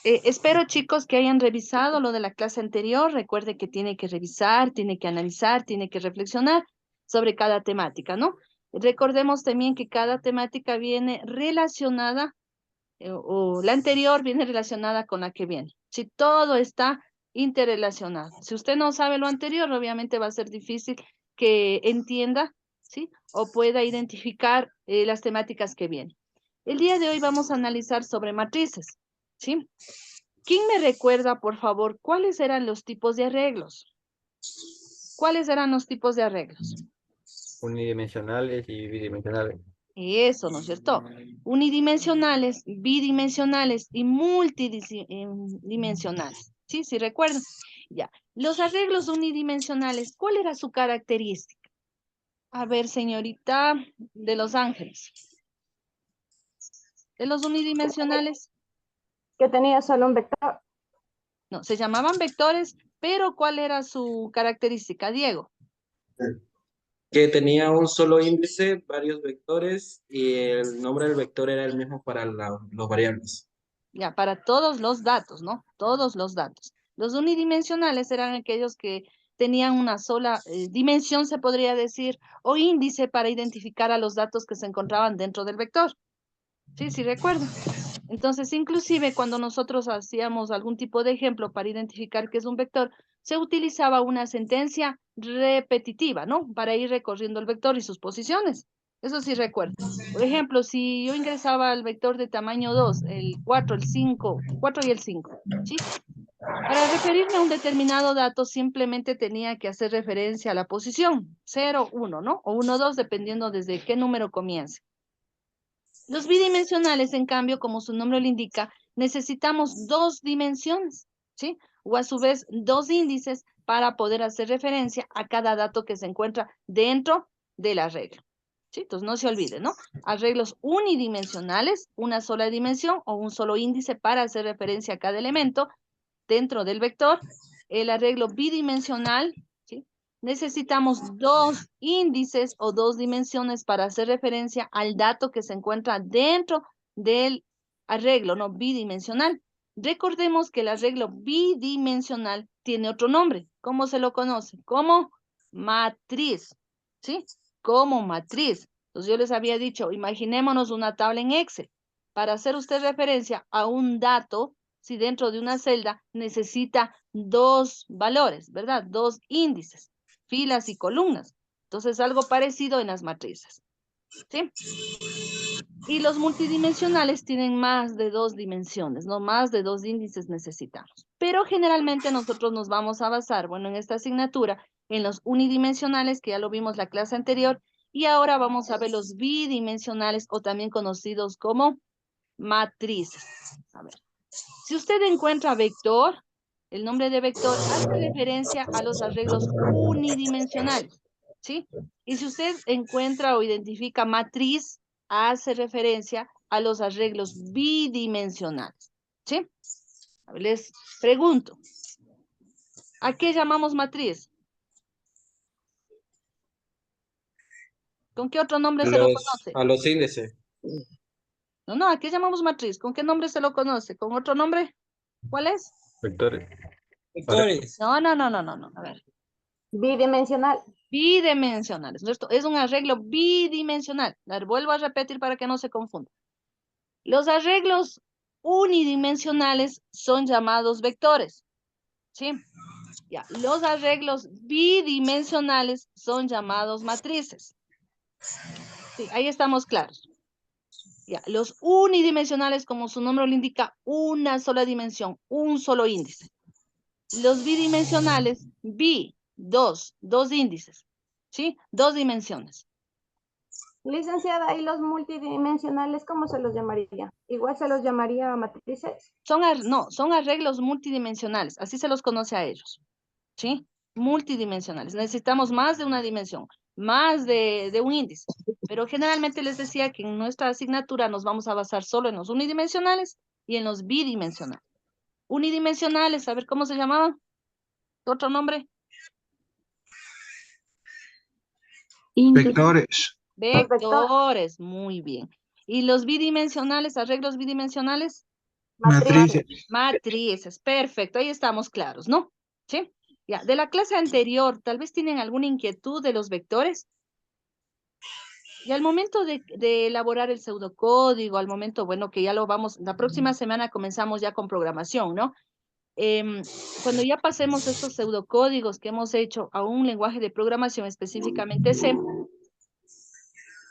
Espero, chicos, que hayan revisado lo de la clase anterior. Recuerde que tiene que revisar, tiene que analizar, tiene que reflexionar sobre cada temática, ¿no? Recordemos también que cada temática viene relacionada, o la anterior viene relacionada con la que viene. Si todo está interrelacionado. Si usted no sabe lo anterior, obviamente va a ser difícil que entienda, ¿sí? O pueda identificar las temáticas que vienen. El día de hoy vamos a analizar sobre matrices, ¿sí? ¿Quién me recuerda, por favor, cuáles eran los tipos de arreglos? ¿Cuáles eran los tipos de arreglos? Unidimensionales y bidimensionales. Eso, ¿no es cierto? Unidimensionales, bidimensionales y multidimensionales. ¿Sí? ¿Sí recuerdan? Ya. Los arreglos unidimensionales, ¿cuál era su característica? A ver, señorita de Los Ángeles. De los unidimensionales, Que tenía solo un vector. no, se llamaban vectores, pero ¿cuál era su característica, Diego? Que tenía un solo índice, varios vectores, y el nombre del vector era el mismo para los variables. Ya, para todos los datos, ¿no? Todos los datos. Los unidimensionales eran aquellos que tenían una sola dimensión, se podría decir, o índice para identificar a los datos que se encontraban dentro del vector. Sí, sí, recuerdo. Entonces, inclusive cuando nosotros hacíamos algún tipo de ejemplo para identificar qué es un vector, se utilizaba una sentencia repetitiva, ¿no? Para ir recorriendo el vector y sus posiciones. Eso sí recuerdo. Por ejemplo, si yo ingresaba al vector de tamaño 2, el 4, el 5, 4 y el 5, ¿sí? Para referirme a un determinado dato, simplemente tenía que hacer referencia a la posición 0, 1, ¿no? O 1, 2, dependiendo desde qué número comience. Los bidimensionales, en cambio, como su nombre lo indica, necesitamos dos dimensiones, ¿sí? O a su vez, dos índices para poder hacer referencia a cada dato que se encuentra dentro del arreglo. ¿Sí? Entonces, no se olvide, ¿no? Arreglos unidimensionales, una sola dimensión o un solo índice para hacer referencia a cada elemento dentro del vector. El arreglo bidimensional, ¿sí? Necesitamos dos índices o dos dimensiones para hacer referencia al dato que se encuentra dentro del arreglo, ¿no? Bidimensional. Recordemos que el arreglo bidimensional tiene otro nombre. ¿Cómo se lo conoce? Como matriz, ¿sí? Como matriz. Entonces yo les había dicho, imaginémonos una tabla en Excel. Para hacer usted referencia a un dato, si dentro de una celda necesita dos valores, ¿verdad? Dos índices, filas y columnas. Entonces, algo parecido en las matrices, ¿sí? Y los multidimensionales tienen más de dos dimensiones, no más de dos índices necesitamos. Pero generalmente nosotros nos vamos a basar, bueno, en esta asignatura, en los unidimensionales, que ya lo vimos la clase anterior, y ahora vamos a ver los bidimensionales o también conocidos como matrices. A ver. Si usted encuentra vector, el nombre de vector hace referencia a los arreglos unidimensionales, ¿sí? Y si usted encuentra o identifica matriz, hace referencia a los arreglos bidimensionales, ¿sí? A ver, les pregunto, ¿a qué llamamos matriz? ¿Con qué otro nombre se lo conoce? A los índices. No, no, ¿a qué llamamos matriz? ¿Con qué nombre se lo conoce? ¿Con otro nombre? ¿Cuál es? Vectores. Vectores. No, no, no, no, no, no. A ver. Bidimensional. Bidimensionales. Esto es un arreglo bidimensional. La vuelvo a repetir para que no se confunda. Los arreglos unidimensionales son llamados vectores. ¿Sí? Ya. Los arreglos bidimensionales son llamados matrices. Sí, ahí estamos claros. Ya. Los unidimensionales, como su nombre lo indica, una sola dimensión, un solo índice. Los bidimensionales, dos índices. ¿Sí? Dos dimensiones. Licenciada, ¿y los multidimensionales cómo se los llamaría? Igual se los llamaría matrices. No, son arreglos multidimensionales, así se los conoce a ellos, ¿sí? Multidimensionales. Necesitamos más de una dimensión, más de un índice. Pero generalmente les decía que en nuestra asignatura nos vamos a basar solo en los unidimensionales y en los bidimensionales. Unidimensionales, a ver cómo se llamaban. ¿Otro nombre? Vectores. Los vectores. Vectores, muy bien. ¿Y los bidimensionales, arreglos bidimensionales? Matrices. Matrices, perfecto, ahí estamos claros, ¿no? ¿Sí? Ya, de la clase anterior, tal vez tienen alguna inquietud de los vectores. Y al momento de elaborar el pseudocódigo, al momento, bueno, que ya lo vamos, la próxima semana comenzamos ya con programación, ¿no? Cuando ya pasemos estos pseudocódigos que hemos hecho a un lenguaje de programación, específicamente C,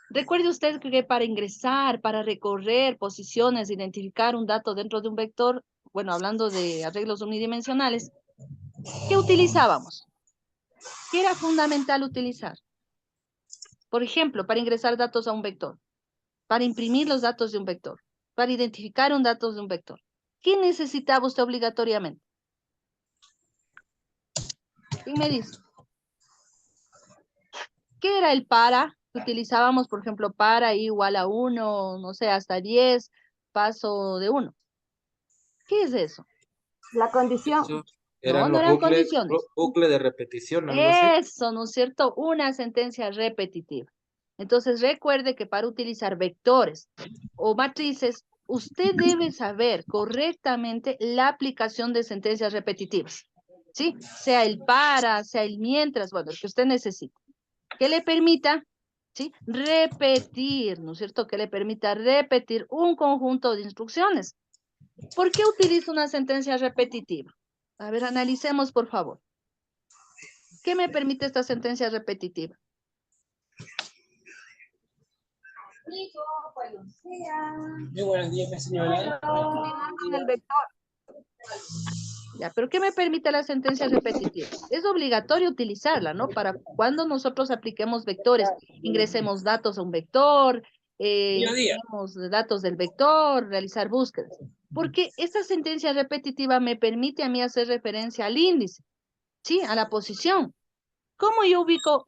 recuerde usted que para ingresar, para recorrer posiciones, identificar un dato dentro de un vector, bueno, hablando de arreglos unidimensionales, ¿qué utilizábamos? ¿Qué era fundamental utilizar? Por ejemplo, para ingresar datos a un vector, para imprimir los datos de un vector, para identificar un dato de un vector. ¿Qué necesitaba usted obligatoriamente? ¿Quién me dice? ¿Qué era el para? Utilizábamos, por ejemplo, para igual a 1, no sé, hasta 10, paso de 1. ¿Qué es eso? La condición. Eso No, eran no los eran condiciones. bucle de repetición, algo así. Eso, ¿no es cierto? Una sentencia repetitiva. Entonces, recuerde que para utilizar vectores o matrices, usted debe saber correctamente la aplicación de sentencias repetitivas, ¿sí? Sea el para, sea el mientras, bueno, el que usted necesite. Que le permita, ¿sí? Repetir, ¿no es cierto? Que le permita repetir un conjunto de instrucciones. ¿Por qué utilizo una sentencia repetitiva? A ver, analicemos, por favor. ¿Qué me permite esta sentencia repetitiva? Muy buenos días, señora. Continuar con el vector. Ya, pero ¿qué me permite la sentencia repetitiva? Es obligatorio utilizarla, ¿no? Para cuando nosotros apliquemos vectores, ingresemos datos a un vector, Mediodía. ingresemos datos del vector, realizar búsquedas. Porque esta sentencia repetitiva me permite a mí hacer referencia al índice, ¿sí? A la posición. ¿Cómo yo ubico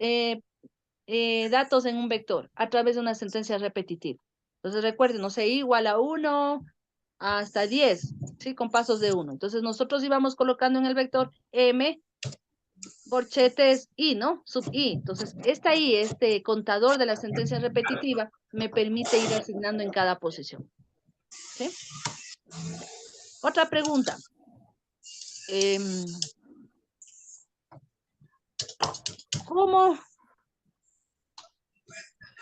datos en un vector? A través de una sentencia repetitiva. Entonces recuerden, no sé, igual a 1 hasta 10, ¿sí? Con pasos de 1. Entonces nosotros íbamos colocando en el vector M, corchetes I, ¿no? Sub I. Entonces, este contador de la sentencia repetitiva me permite ir asignando en cada posición. ¿Sí? Otra pregunta.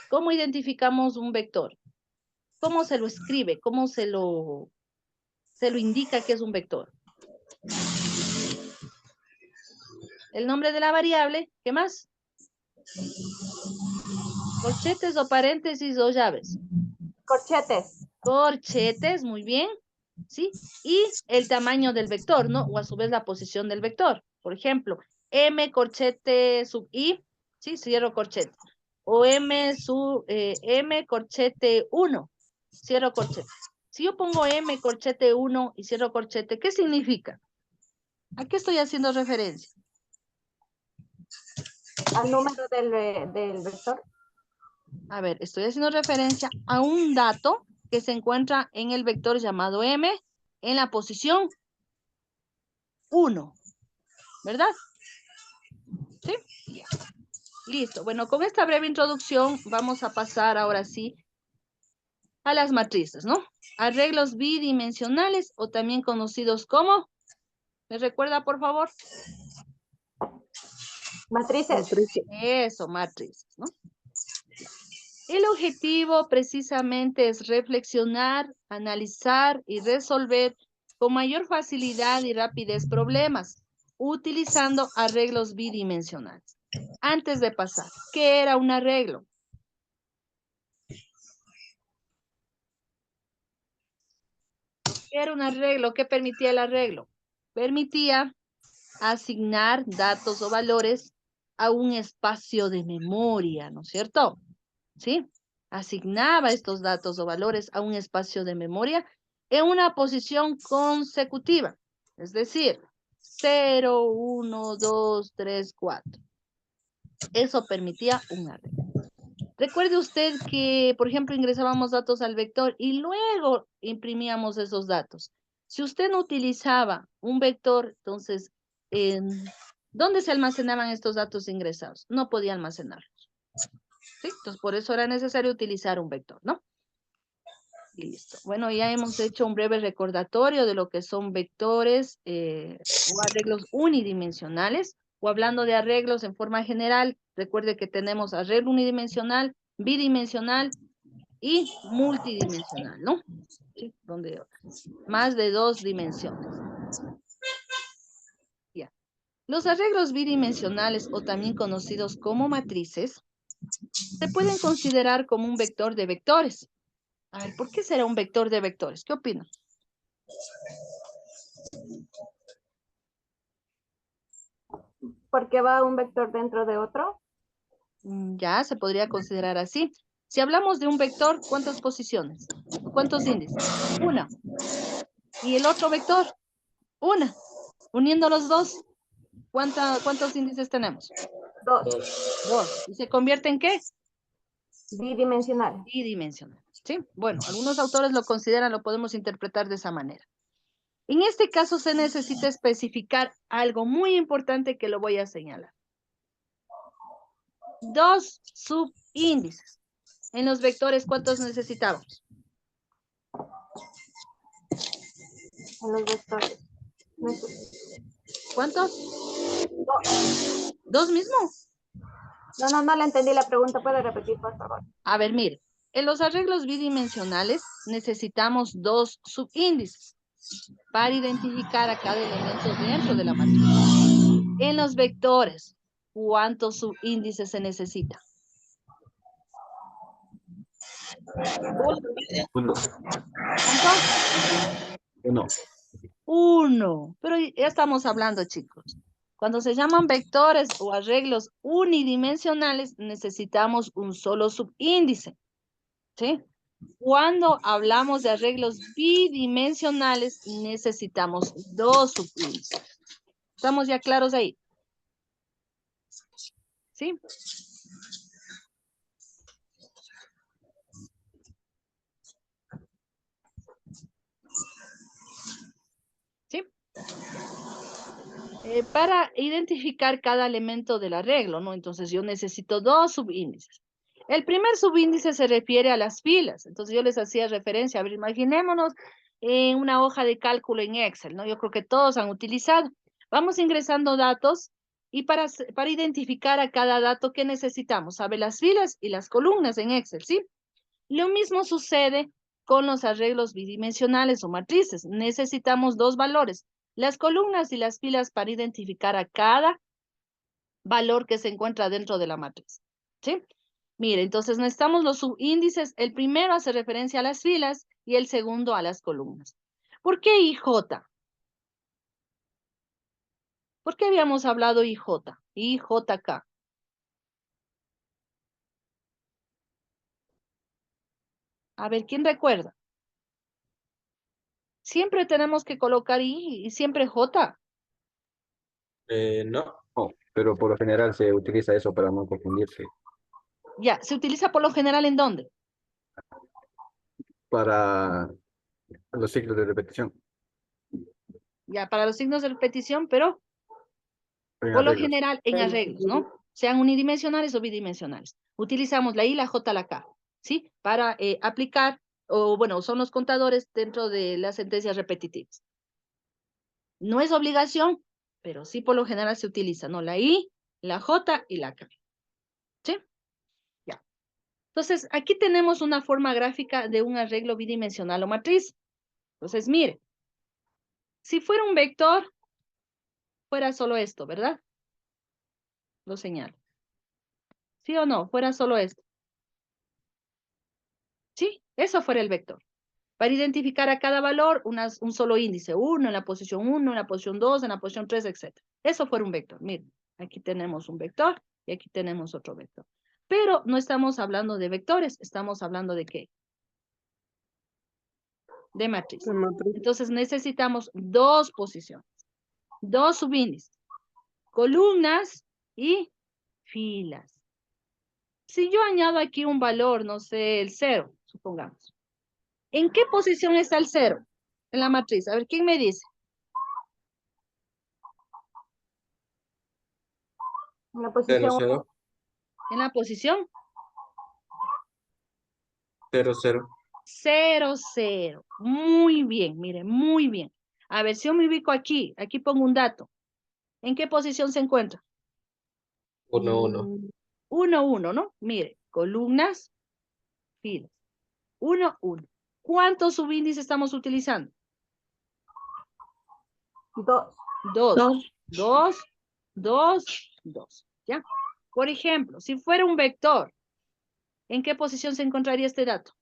¿Cómo identificamos un vector? ¿Cómo se lo escribe? ¿Cómo se lo indica que es un vector? El nombre de la variable, ¿qué más? Corchetes o paréntesis o llaves. Corchetes. Corchetes, muy bien, ¿sí? Y el tamaño del vector, ¿no? O a su vez la posición del vector. Por ejemplo, M corchete sub I, ¿sí? Cierro corchete. O M corchete 1, cierro corchete. Si yo pongo M corchete 1 y cierro corchete, ¿qué significa? ¿A qué estoy haciendo referencia? Al número del vector. A ver, estoy haciendo referencia a un dato que se encuentra en el vector llamado M en la posición 1, ¿verdad? ¿Sí? Listo. Bueno, con esta breve introducción vamos a pasar ahora sí a las matrices, ¿no? Arreglos bidimensionales o también conocidos como, ¿me recuerda, por favor? Matrices. Eso, matrices, ¿no? El objetivo precisamente es reflexionar, analizar y resolver con mayor facilidad y rapidez problemas, utilizando arreglos bidimensionales. Antes de pasar, ¿qué era un arreglo? ¿Qué era un arreglo? ¿Qué permitía el arreglo? Permitía asignar datos o valores a un espacio de memoria, ¿no es cierto? ¿Sí? Asignaba estos datos o valores a un espacio de memoria en una posición consecutiva, es decir, 0, 1, 2, 3, 4. Eso permitía un arreglo. Recuerde usted que, por ejemplo, ingresábamos datos al vector y luego imprimíamos esos datos. Si usted no utilizaba un vector, entonces, ¿dónde se almacenaban estos datos ingresados? No podía almacenarlos. ¿Sí? Entonces, por eso era necesario utilizar un vector, ¿no? Y listo. Bueno, ya hemos hecho un breve recordatorio de lo que son vectores o arreglos unidimensionales, o hablando de arreglos en forma general, recuerde que tenemos arreglo unidimensional, bidimensional y multidimensional, ¿no? ¿Sí? Donde más de 2 dimensiones. Ya. Los arreglos bidimensionales, o también conocidos como matrices, se pueden considerar como un vector de vectores. A ver, ¿por qué será un vector de vectores? ¿Qué opinan? Porque va un vector dentro de otro. Ya se podría considerar así. Si hablamos de un vector, ¿cuántas posiciones? ¿Cuántos índices? Una. ¿Y el otro vector? Una. Uniendo los dos, ¿cuántos índices tenemos? Dos. Dos. ¿Y se convierte en qué? Bidimensional. Bidimensional. ¿Sí? Bueno, algunos autores lo consideran, lo podemos interpretar de esa manera. En este caso se necesita especificar algo muy importante que lo voy a señalar. Dos subíndices. En los vectores, ¿cuántos necesitamos? En los vectores. ¿Cuántos? Dos. ¿Dos mismo? No le entendí la pregunta. ¿Puede repetir, por favor? A ver, mire. En los arreglos bidimensionales necesitamos dos subíndices para identificar a cada elemento dentro de la matriz. En los vectores, ¿cuántos subíndices se necesita? Uno. ¿Cuántos? Uno. Uno. Pero ya estamos hablando, chicos. Cuando se llaman vectores o arreglos unidimensionales, necesitamos un solo subíndice. ¿Sí? Cuando hablamos de arreglos bidimensionales, necesitamos dos subíndices. ¿Estamos ya claros ahí? ¿Sí? ¿Sí? Para identificar cada elemento del arreglo, ¿no? Entonces yo necesito dos subíndices. El primer subíndice se refiere a las filas. Entonces yo les hacía referencia. A ver, imaginémonos en una hoja de cálculo en Excel, ¿no? Yo creo que todos han utilizado. Vamos ingresando datos y para identificar a cada dato, ¿qué necesitamos? Saber las filas y las columnas en Excel, ¿sí? Lo mismo sucede con los arreglos bidimensionales o matrices. Necesitamos dos valores, las columnas y las filas, para identificar a cada valor que se encuentra dentro de la matriz. ¿Sí? Mire, entonces necesitamos los subíndices. El primero hace referencia a las filas y el segundo a las columnas. ¿Por qué IJ? ¿Por qué habíamos hablado IJ? IJK. A ver, ¿quién recuerda? Siempre tenemos que colocar I y siempre J. No. Oh, pero por lo general se utiliza eso para no confundirse. Ya, ¿se utiliza por lo general en dónde? Para los ciclos de repetición. Ya, para los signos de repetición, pero En por lo arreglos. general en arreglos, ¿no? Sean unidimensionales o bidimensionales. Utilizamos la I, la J, la K, ¿sí? Para aplicar, o bueno, son los contadores dentro de las sentencias repetitivas. No es obligación, pero sí por lo general se utiliza, ¿no? La I, la J y la K, ¿sí? Ya. Entonces, aquí tenemos una forma gráfica de un arreglo bidimensional o matriz. Entonces, mire, si fuera un vector, fuera solo esto, ¿verdad? Lo señalo. ¿Sí o no? Fuera solo esto. ¿Sí? Eso fuera el vector. Para identificar a cada valor, un solo índice. Uno en la posición 1, en la posición 2, en la posición 3, etc. Eso fuera un vector. Miren, aquí tenemos un vector y aquí tenemos otro vector. Pero no estamos hablando de vectores, estamos hablando de ¿qué? De matriz. Entonces necesitamos dos posiciones, dos subíndices, columnas y filas. Si yo añado aquí un valor, no sé, el 0, supongamos. ¿En qué posición está el 0 en la matriz? A ver, ¿quién me dice? En la 0, posición 0, En la posición 0, 0. 0, 0. Muy bien, mire, muy bien. A ver, si yo me ubico aquí, aquí pongo un dato. ¿En qué posición se encuentra? 1, 1. 1, 1, ¿no? Mire, columnas, filas. 1, 1. ¿Cuántos subíndices estamos utilizando? 2. 2. 2, 2, 2. ¿Ya? Por ejemplo, si fuera un vector, ¿en qué posición se encontraría este dato?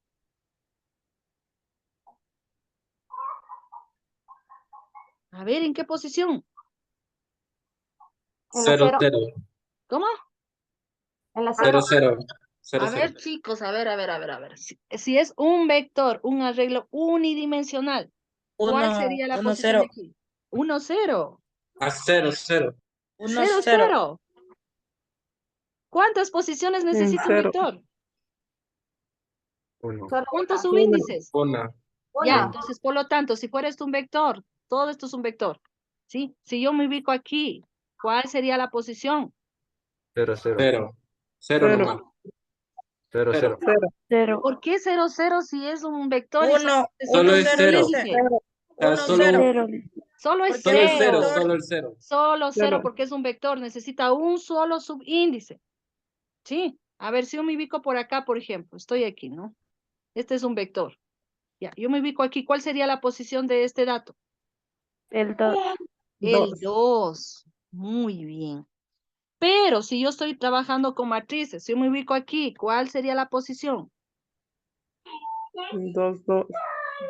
A ver, ¿en qué posición? En la 0, 0. 0. ¿Cómo? En la 0, 0. 0. 0, A 0. ver, chicos, a ver. Si es un vector, un arreglo unidimensional, ¿cuál sería la posición de aquí? 1, 0. A 0, 0. 0, 0. ¿Cuántas posiciones necesita un vector? 1. Solo ¿Cuántos una. subíndices? 1. Ya, Una. entonces, por lo tanto, si fuera esto un vector, todo esto es un vector, ¿sí? Si yo me ubico aquí, ¿cuál sería la posición? 0, 0. 0. 0 nomás. 0, 0. 0. ¿Por qué 0, 0 si es un vector y Uno, Solo es un 0. índice? Solo, 0. Solo es solo el 0. 0. Solo el 0. Solo 0 porque es un vector, necesita un solo subíndice. ¿Sí? A ver, si yo me ubico por acá, por ejemplo, estoy aquí, ¿no? Este es un vector. Ya, yo me ubico aquí. ¿Cuál sería la posición de este dato? El 2. El 2. Muy bien. Pero si yo estoy trabajando con matrices, si yo me ubico aquí, ¿cuál sería la posición? 2, 2.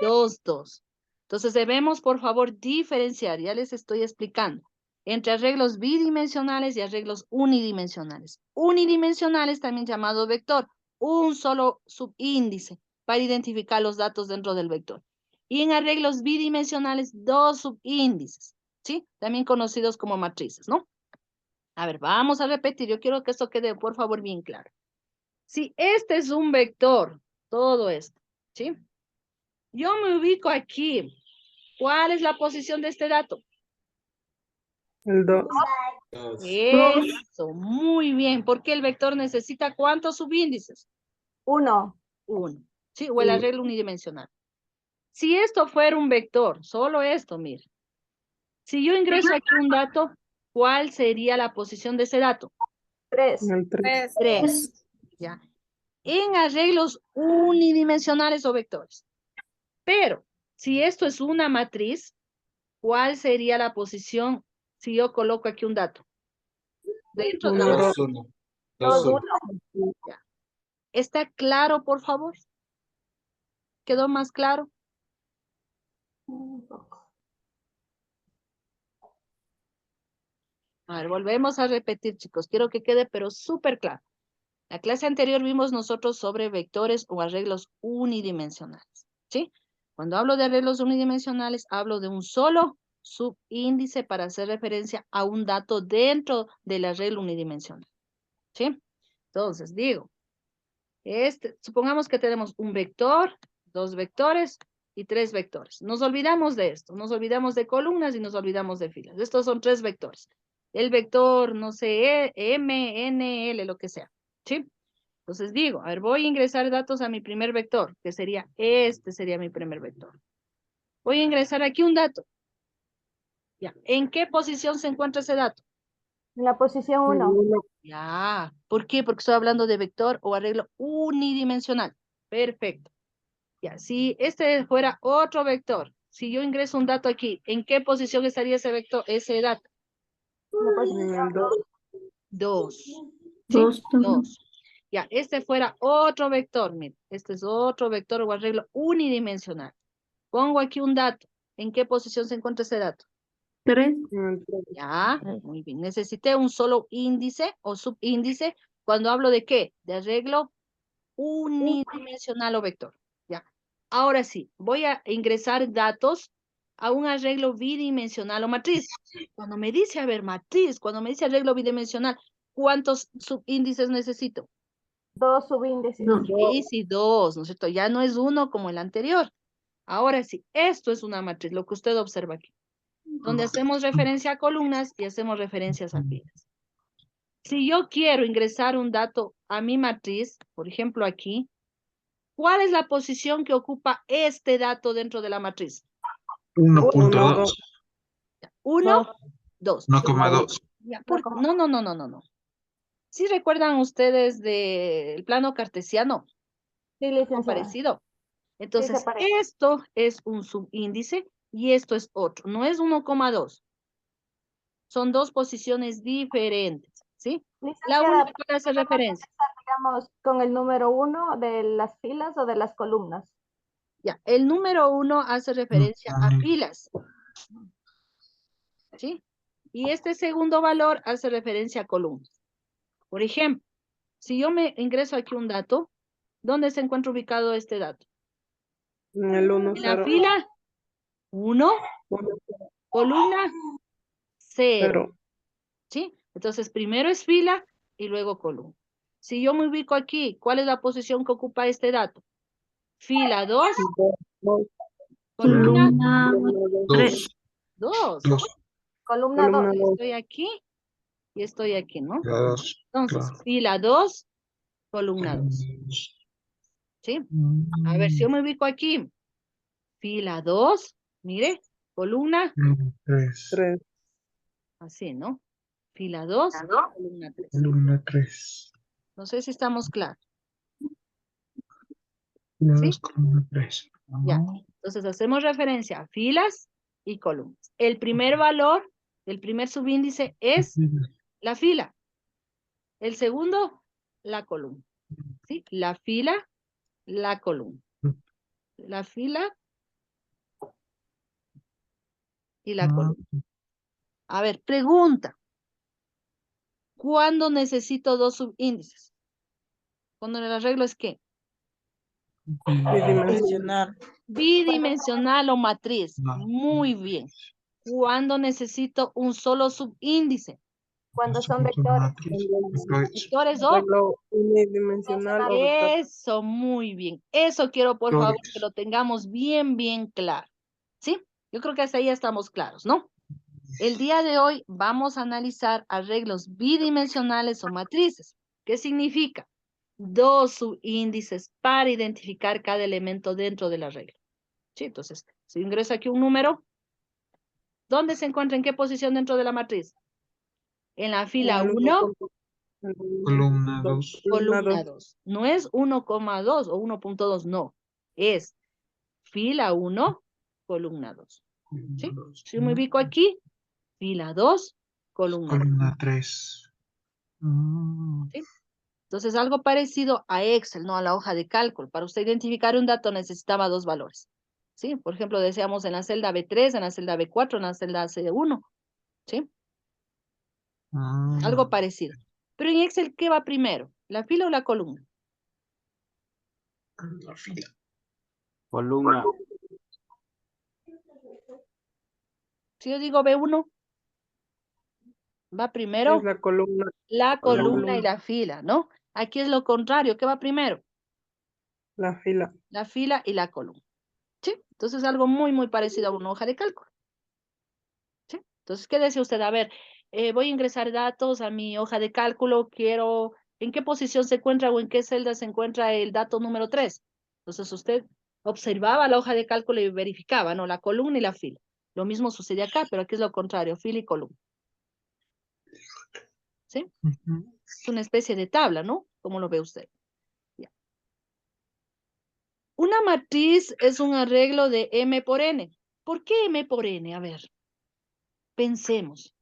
2, 2. Entonces debemos, por favor, diferenciar, ya les estoy explicando, entre arreglos bidimensionales y arreglos unidimensionales. Unidimensionales, también llamado vector, un solo subíndice para identificar los datos dentro del vector. Y en arreglos bidimensionales, dos subíndices, ¿sí? También conocidos como matrices, ¿no? A ver, vamos a repetir. Yo quiero que esto quede, por favor, bien claro. Si este es un vector, todo esto, ¿sí? Yo me ubico aquí. ¿Cuál es la posición de este dato? El 2. 2. Eso, muy bien. Porque el vector necesita ¿cuántos subíndices? 1. 1. ¿Sí? O el arreglo unidimensional. Si esto fuera un vector, solo esto, mire. Si yo ingreso aquí un dato, ¿cuál sería la posición de ese dato? 3. El 3. 3. ¿Ya? En arreglos unidimensionales o vectores. Pero, si esto es una matriz, ¿cuál sería la posición si yo coloco aquí un dato? Dentro de la 2, 1. 2, 2, 1. Ya. ¿Está claro, por favor? ¿Quedó más claro? 1. A ver, volvemos a repetir, chicos. Quiero que quede, pero súper claro. La clase anterior vimos nosotros sobre vectores o arreglos unidimensionales, ¿sí? Cuando hablo de arreglos unidimensionales, hablo de un solo subíndice para hacer referencia a un dato dentro del arreglo unidimensional, ¿sí? Entonces, digo, supongamos que tenemos un vector, dos vectores y tres vectores. Nos olvidamos de esto, nos olvidamos de columnas y nos olvidamos de filas. Estos son tres vectores. El vector, no sé, M, N, L, lo que sea, ¿sí? Entonces digo, a ver, voy a ingresar datos a mi primer vector, que sería, este sería mi primer vector. Voy a ingresar aquí un dato. Ya, ¿en qué posición se encuentra ese dato? En la posición 1. Ya, ¿por qué? Porque estoy hablando de vector o arreglo unidimensional. Perfecto. Ya, si este fuera otro vector, si yo ingreso un dato aquí, ¿en qué posición estaría ese vector, ese dato? En la posición 2. 2. ¿Sí? 2. Ya, este fuera otro vector, mire, este es otro vector o arreglo unidimensional. Pongo aquí un dato. ¿En qué posición se encuentra ese dato? 3. Ya, muy bien. Necesité un solo índice o subíndice cuando hablo de qué? De arreglo unidimensional o vector. Ya. Ahora sí, voy a ingresar datos a un arreglo bidimensional o matriz. Cuando me dice, a ver, matriz, cuando me dice arreglo bidimensional, ¿cuántos subíndices necesito? 2 subíndices. Sí, sí, 2, ¿no es cierto? Ya no es uno como el anterior. Ahora sí, esto es una matriz, lo que usted observa aquí, donde hacemos referencia a columnas y hacemos referencias a filas. Si yo quiero ingresar un dato a mi matriz, por ejemplo aquí, ¿Cuál es la posición que ocupa este dato dentro de la matriz? 1.2. 1, 2. 1,2. No. ¿Sí recuerdan ustedes del plano cartesiano? Sí, Algo licenciada. parecido. Entonces, parece. esto es un subíndice y esto es otro. No es 1,2. Son dos posiciones diferentes, ¿sí? La Licenciada, una que hace referencia. digamos, con el número 1 de las filas o de las columnas. Ya, el número 1 hace referencia a filas, ¿sí? Y este segundo valor hace referencia a columnas. Por ejemplo, si yo me ingreso aquí un dato, ¿dónde se encuentra ubicado este dato? En el 1, En la fila 1, columna 0, ¿sí? Entonces, primero es fila y luego columna. Si yo me ubico aquí, ¿cuál es la posición que ocupa este dato? Fila 2, columna 2. 2. Columna 2. Estoy aquí y estoy aquí, ¿no? 2. Entonces, fila 2, columna 2, ¿sí? A ver, si yo me ubico aquí, fila 2, mire, columna 3. así, ¿no? Fila 2, columna 3. Columna 3. No sé si estamos claros. Fila ¿Sí? 2, columna 3. Ya. Entonces hacemos referencia a filas y columnas. El primer valor, el primer subíndice es la fila. El segundo, la columna. ¿Sí? La fila, la columna. La fila y la columna. A ver, pregunta. ¿Cuándo necesito dos subíndices? Cuando el arreglo es ¿qué? bidimensional. Bidimensional o matriz. Muy bien. ¿Cuándo necesito un solo subíndice? Cuando son vectores. Vectores o Arreglo unidimensional o vector. eso, muy bien. Eso quiero, por favor, Vectores. que lo tengamos bien, bien claro. ¿Sí? Yo creo que hasta ahí ya estamos claros, ¿no? El día de hoy vamos a analizar arreglos bidimensionales o matrices. ¿Qué significa? Dos subíndices para identificar cada elemento dentro del arreglo. ¿Sí? Entonces, si ingreso aquí un número, ¿dónde se encuentra? ¿En qué posición dentro de la matriz? En la fila 1, Columna 2. columna 2. No es 1,2 o 1,2, no. Es fila 1, columna 2. ¿Sí? Si yo me ubico aquí, fila 2, columna 2. Columna 3. ¿Sí? Entonces, algo parecido a Excel, no a la hoja de cálculo. Para usted identificar un dato necesitaba dos valores. ¿Sí? Por ejemplo, decíamos en la celda B3, en la celda B4, en la celda C1. ¿Sí? Algo parecido. Pero en Excel, ¿qué va primero? ¿La fila o la columna? La fila. Columna. Si yo digo B1, va primero Es la columna. la columna y la fila, ¿no? Aquí es lo contrario. ¿Qué va primero? La fila. La fila y la columna. ¿Sí? Entonces, algo muy, muy parecido a una hoja de cálculo. ¿Sí? Entonces, ¿qué decía usted? A ver, voy a ingresar datos a mi hoja de cálculo, quiero, ¿en qué posición se encuentra o en qué celda se encuentra el dato número 3? Entonces, usted observaba la hoja de cálculo y verificaba, ¿no? La columna y la fila. Lo mismo sucede acá, pero aquí es lo contrario, fila y columna. ¿Sí? Es una especie de tabla, ¿no? ¿Cómo lo ve usted? Ya. Una matriz es un arreglo de M por N. ¿Por qué M por N? A ver, pensemos.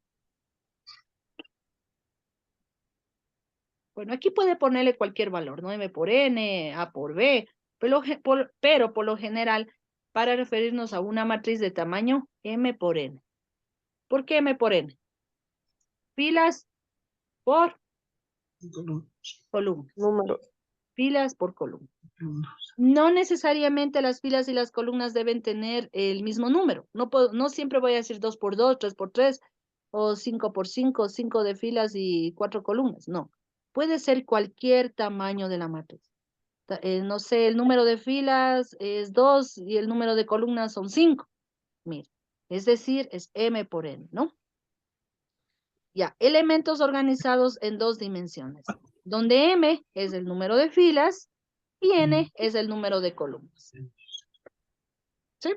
Bueno, aquí puede ponerle cualquier valor, ¿no? M por N, A por B, pero por lo general, para referirnos a una matriz de tamaño M por N. ¿Por qué M por N? Filas por columnas. Número. Filas por columna. No necesariamente las filas y las columnas deben tener el mismo número. No siempre voy a decir 2 por 2, 3 por 3, o 5 por 5, 5 de filas y 4 columnas. No. Puede ser cualquier tamaño de la matriz. No sé, el número de filas es 2 y el número de columnas son 5. Mire, es decir, es M por N, ¿no? Ya, elementos organizados en dos dimensiones, donde M es el número de filas y n es el número de columnas. ¿Sí?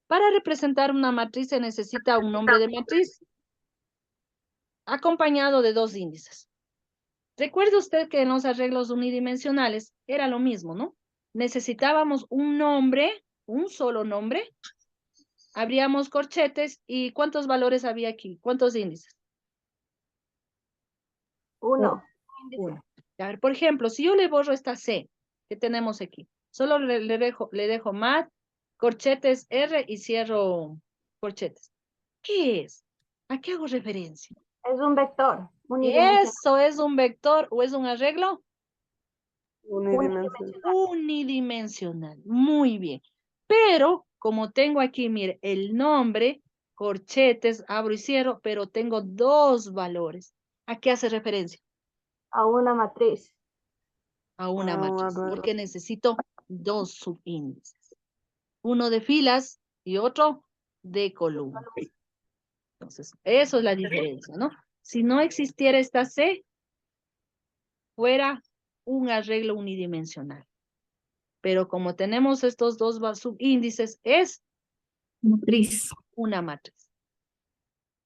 Para representar una matriz se necesita un nombre de matriz acompañado de dos índices. Recuerde usted que en los arreglos unidimensionales era lo mismo, ¿no? Necesitábamos un nombre, un solo nombre, abríamos corchetes y ¿cuántos valores había aquí? ¿Cuántos índices? Uno. Uno. A ver, por ejemplo, si yo le borro esta C que tenemos aquí, solo le dejo mat, corchetes R y cierro corchetes. ¿Qué es? ¿A qué hago referencia? Es un vector unidimensional. ¿Eso es un vector o es un arreglo? Unidimensional. Unidimensional. Muy bien. Pero, como tengo aquí, mire, el nombre, corchetes, abro y cierro, pero tengo dos valores. ¿A qué hace referencia? A una matriz. A una Ah, matriz, bueno. porque necesito dos subíndices. Uno de filas y otro de columnas. Entonces, eso es la diferencia, ¿no? Si no existiera esta C, fuera un arreglo unidimensional. Pero como tenemos estos dos subíndices, es Matriz. una matriz.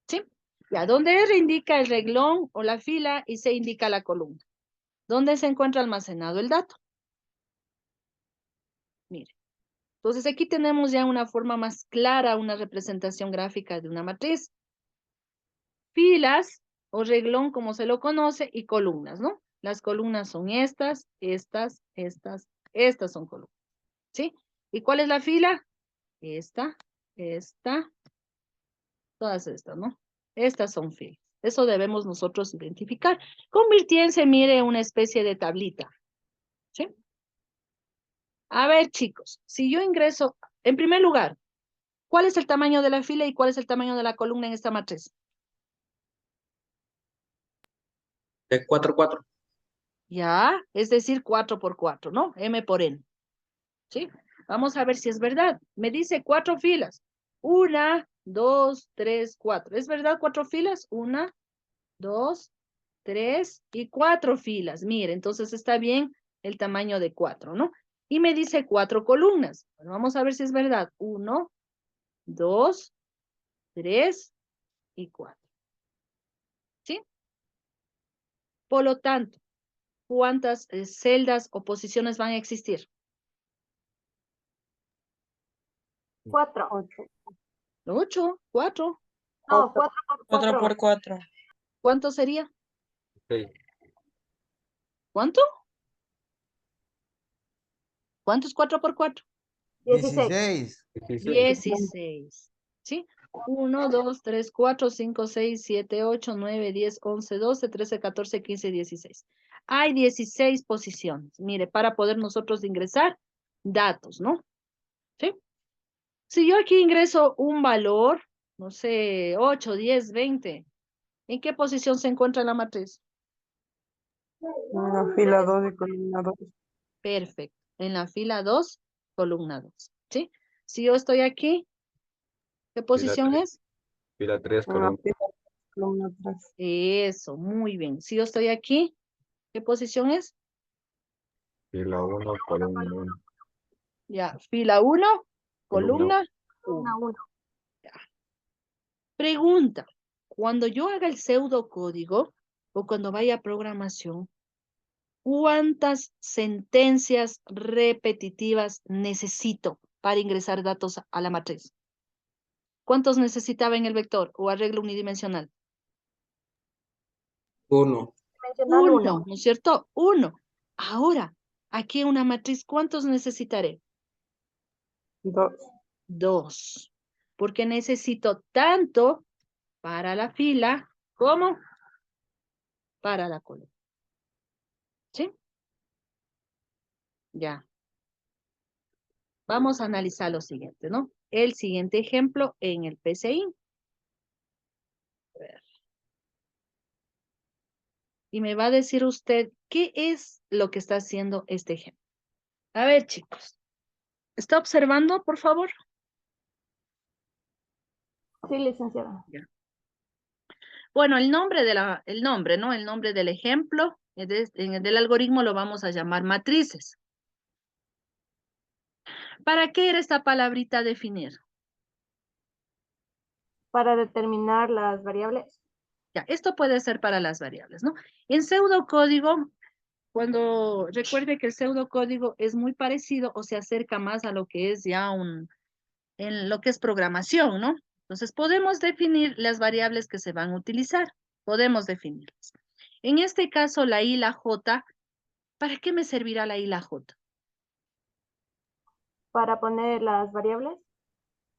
¿Sí? Ya, donde R indica el reglón o la fila y C indica la columna. ¿Dónde se encuentra almacenado el dato? Mire. Entonces aquí tenemos ya una forma más clara, una representación gráfica de una matriz. Filas o reglón, como se lo conoce, y columnas, ¿no? Las columnas son estas son columnas. ¿Sí? ¿Y cuál es la fila? Esta, todas estas, ¿no? Estas son filas. Eso debemos nosotros identificar. Convirtiéndose, mire, una especie de tablita. ¿Sí? A ver, chicos, si yo ingreso, en primer lugar, ¿cuál es el tamaño de la fila y cuál es el tamaño de la columna en esta matriz? De 4, 4. Ya, es decir, 4 por 4, ¿no? M por N. ¿Sí? Vamos a ver si es verdad. Me dice 4 filas. 1, 2, 3, 4. ¿Es verdad 4 filas? 1, 2, 3 y 4 filas. Mire, entonces está bien el tamaño de 4, ¿no? Y me dice 4 columnas. Bueno, vamos a ver si es verdad. 1, 2, 3 y 4. ¿Sí? Por lo tanto, ¿cuántas celdas o posiciones van a existir? 4. 8, 4. No, 4 por 4 4. por 4. ¿Cuánto sería? Sí. ¿Cuánto? ¿Cuánto es 4 por 4? 16. 16. ¿Sí? 1, 2, 3, 4, 5, 6, 7, 8, 9, 10, 11, 12, 13, 14, 15, 16. Hay 16 posiciones. Mire, para poder nosotros ingresar datos, ¿no? ¿Sí? Si yo aquí ingreso un valor, no sé, 8, 10, 20, ¿en qué posición se encuentra la matriz? En la fila 2 y columna 2. Perfecto. En la fila 2, columna 2. ¿Sí? Si yo estoy aquí, ¿qué posición es? Fila 3, En la columna. fila columna 3. Eso, muy bien. Si yo estoy aquí, ¿qué posición es? Fila 1, columna 1. Ya, fila 1, Columna columna 1. Columna 1. Pregunta, cuando yo haga el pseudocódigo o cuando vaya a programación, ¿cuántas sentencias repetitivas necesito para ingresar datos a la matriz? ¿Cuántos necesitaba en el vector o arreglo unidimensional? 1. Dimensional 1. Uno, ¿no es cierto? 1. Ahora, aquí en una matriz, ¿cuántos necesitaré? 2. 2. Porque necesito tanto para la fila como para la columna. ¿Sí? Ya. Vamos a analizar lo siguiente, ¿no? El siguiente ejemplo en el PCI. A ver. Y me va a decir usted qué es lo que está haciendo este ejemplo. A ver, chicos. ¿Está observando, por favor? Sí, licenciada. Ya. Bueno, el nombre, ¿no? El nombre del ejemplo, en el del algoritmo lo vamos a llamar matrices. ¿Para qué era esta palabrita definir? Para determinar las variables. Ya, esto puede ser para las variables, ¿no? En pseudocódigo, recuerde que el pseudocódigo es muy parecido o se acerca más a lo que es ya en lo que es programación, ¿no? Entonces, podemos definir las variables que se van a utilizar. Podemos definirlas. En este caso, la I y la J, ¿para qué me servirá la I y la J? Para poner las variables.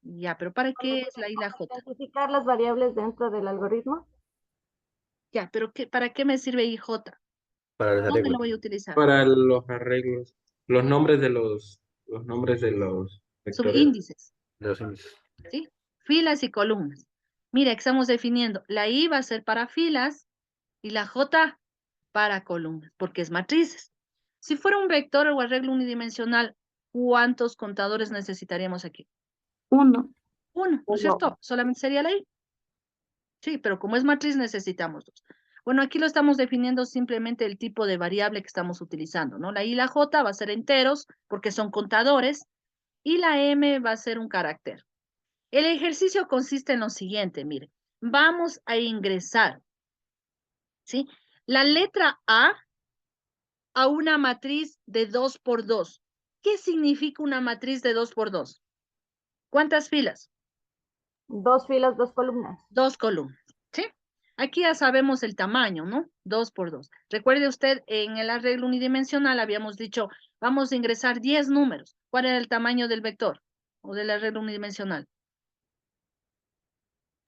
Ya, pero ¿para qué es la I y la J? Identificar las variables dentro del algoritmo. Ya, pero ¿para qué me sirve IJ? Para los ¿Dónde lo arreglos. voy a utilizar? Para los arreglos, los nombres de los vectores. Subíndices, De los índices. ¿sí? Filas y columnas. Mira, que estamos definiendo. La I va a ser para filas y la J para columnas, porque es matrices. Si fuera un vector o arreglo unidimensional, ¿cuántos contadores necesitaríamos aquí? 1. Uno, ¿no es cierto? Solamente sería la I. Sí, pero como es matriz necesitamos dos. Bueno, aquí lo estamos definiendo simplemente el tipo de variable que estamos utilizando, ¿no? La I y la J va a ser enteros porque son contadores y la M va a ser un carácter. El ejercicio consiste en lo siguiente, mire. Vamos a ingresar, ¿sí? La letra a una matriz de 2 por 2. ¿Qué significa una matriz de 2 por 2? ¿Cuántas filas? 2 filas, 2 columnas. 2 columnas, ¿sí? Aquí ya sabemos el tamaño, ¿no? 2 por 2. Recuerde usted, en el arreglo unidimensional habíamos dicho, vamos a ingresar 10 números. ¿Cuál era el tamaño del vector o del arreglo unidimensional?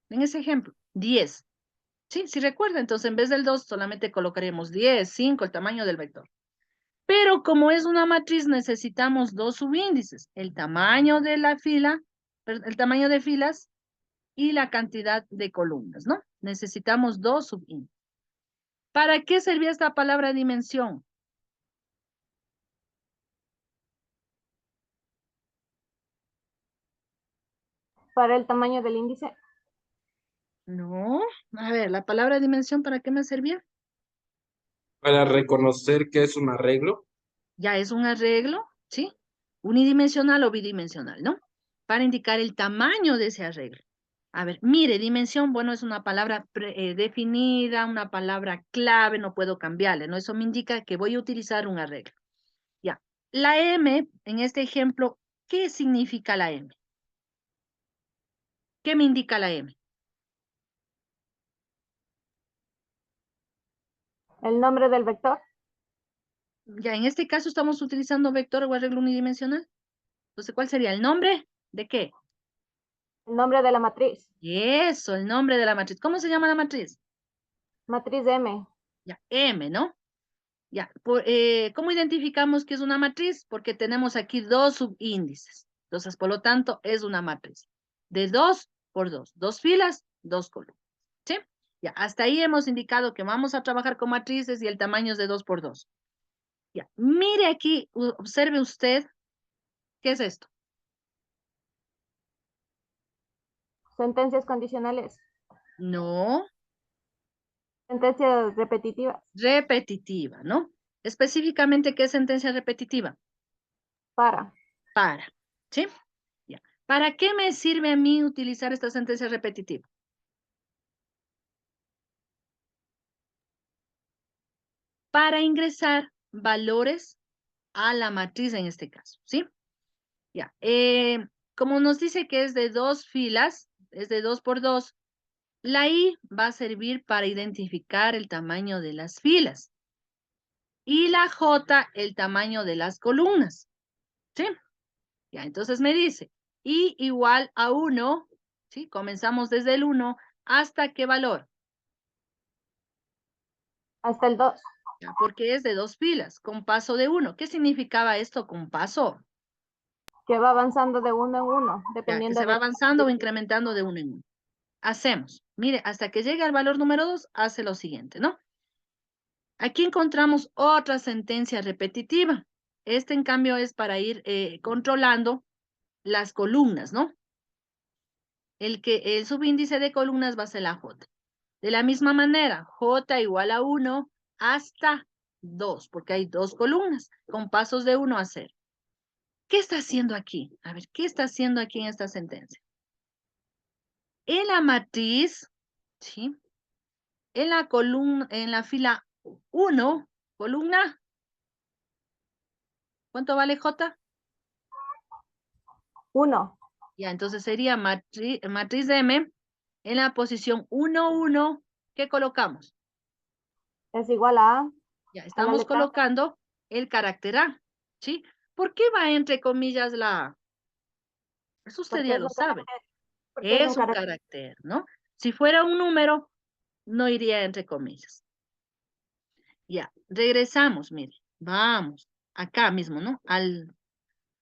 En ese ejemplo, 10. Sí, si recuerda, entonces en vez del 2 solamente colocaremos 10, 5, el tamaño del vector. Pero como es una matriz, necesitamos dos subíndices, el tamaño de la fila, el tamaño de filas y la cantidad de columnas, ¿no? Necesitamos dos subíndices. ¿Para qué servía esta palabra dimensión? Para el tamaño del índice. No, a ver, la palabra dimensión, ¿para qué me servía? Para reconocer que es un arreglo. Ya es un arreglo, ¿sí? Unidimensional o bidimensional, ¿no? Para indicar el tamaño de ese arreglo. A ver, mire, dimensión, bueno, es una palabra definida, una palabra clave, no puedo cambiarle, ¿no? Eso me indica que voy a utilizar un arreglo. Ya. La M, en este ejemplo, ¿qué significa la M? ¿Qué me indica la M? El nombre del vector. Ya, en este caso estamos utilizando vector o arreglo unidimensional. Entonces, ¿cuál sería el nombre? ¿De qué? El nombre de la matriz. Eso, el nombre de la matriz. ¿Cómo se llama la matriz? Matriz M. Ya, M, ¿no? Ya, ¿cómo identificamos que es una matriz? Porque tenemos aquí dos subíndices. Entonces, por lo tanto, es una matriz. De 2 por 2. 2 filas, 2 columnas. ¿Sí? Ya, hasta ahí hemos indicado que vamos a trabajar con matrices y el tamaño es de 2 por 2. Ya, mire aquí, observe usted, ¿qué es esto? Sentencias condicionales. No, Sentencias repetitivas. repetitiva, ¿no? Específicamente, ¿qué es sentencia repetitiva? Para. Para, ¿sí? Ya. ¿Para qué me sirve a mí utilizar esta sentencia repetitiva? Para ingresar valores a la matriz en este caso, ¿sí? Ya. Como nos dice que es de 2 filas, es de 2 por 2, la I va a servir para identificar el tamaño de las filas y la J el tamaño de las columnas, ¿sí? Ya, entonces me dice I igual a 1, ¿sí? Comenzamos desde el 1, ¿hasta qué valor? Hasta el 2. Ya, porque es de 2 filas, con paso de 1. ¿Qué significaba esto con paso? Que va avanzando de uno en uno, Ya, que dependiendo se va de... avanzando o incrementando de 1 en 1. Hacemos, mire, hasta que llegue al valor número 2, hace lo siguiente, ¿no? Aquí encontramos otra sentencia repetitiva. Este, en cambio, es para ir controlando las columnas, ¿no? El subíndice de columnas va a ser la J. De la misma manera, J igual a 1 hasta 2, porque hay dos columnas con pasos de 1 a 0. ¿Qué está haciendo aquí? A ver, ¿qué está haciendo aquí en esta sentencia? En la matriz, ¿sí? En la columna, en la fila 1, columna, ¿cuánto vale J? 1. Ya, entonces sería matriz de M en la posición 1, 1, ¿qué colocamos? Es igual a Ya, la estamos letra A. colocando el carácter A, ¿sí? ¿Por qué va entre comillas la A? Eso usted Porque ya es lo un sabe. carácter. Porque es Es un un carácter. carácter, ¿no? Si fuera un número, no iría entre comillas. Ya, regresamos, mire. Vamos, acá mismo, ¿no?